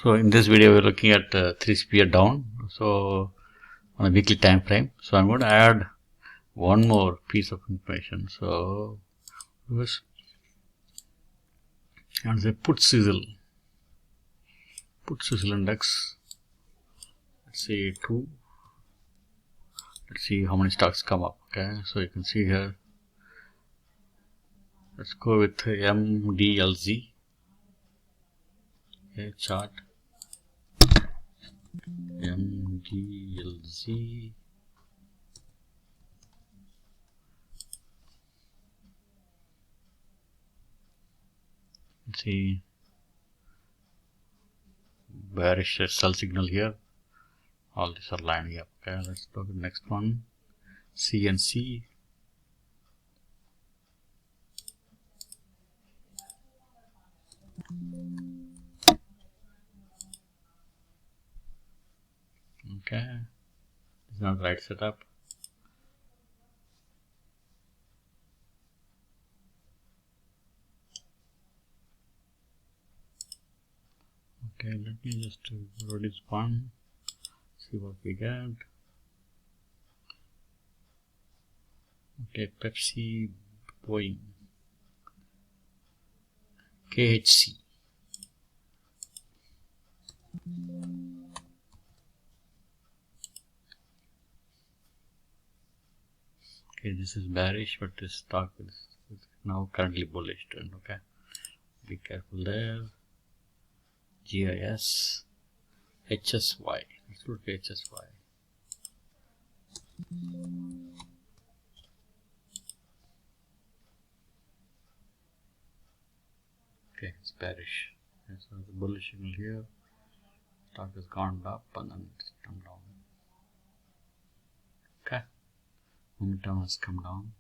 So in this video we're looking at 3 CPR down, so on a weekly time frame. So I'm going to add one more piece of information. So and the put sizzle index, let's see 2. Let's see how many stocks come up. Okay, so you can see here, let's go with MDLZ. Okay, chart MDLZ. Let's see, bearish sell signal here. All these are lining up. Okay, let's look at the next one. CNC. Okay, it's not the right setup. Okay, let me just release one, see what we get. Okay, Pepsi, Boeing, KHC. Okay, this is bearish, but this stock is now currently bullish trend. Okay, be careful there. GIS, HSY. Let's look at HSY. Okay, it's bearish. Okay, so the bullish signal here. Stock has gone up and then it's come down. Okay, momentum has come down.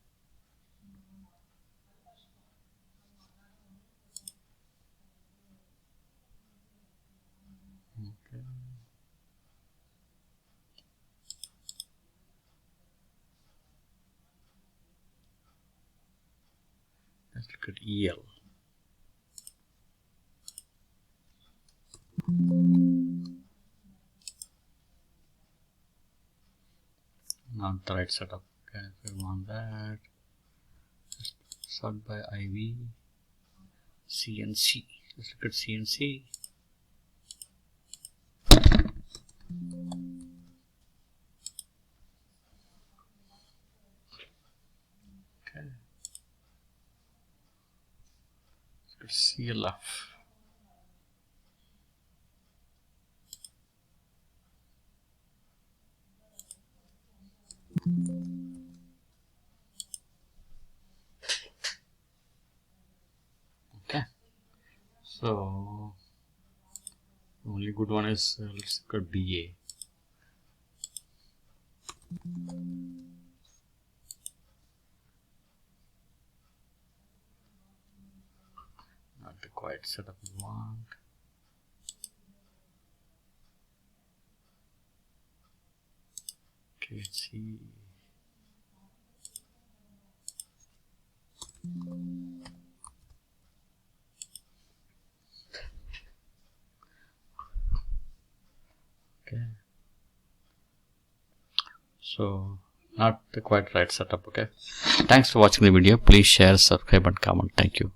Okay. Let's look at EL. Not the right setup. Okay, if we want that, just sort by IV. CNC. Let's look at CNC. Okay. Let's look at CLF. Okay, so the only good one is let's look at BA. Not the quiet setup we want. Okay, let's see. Okay, so not the quite right setup. Okay, thanks for watching the video. Please share, subscribe and comment. Thank you.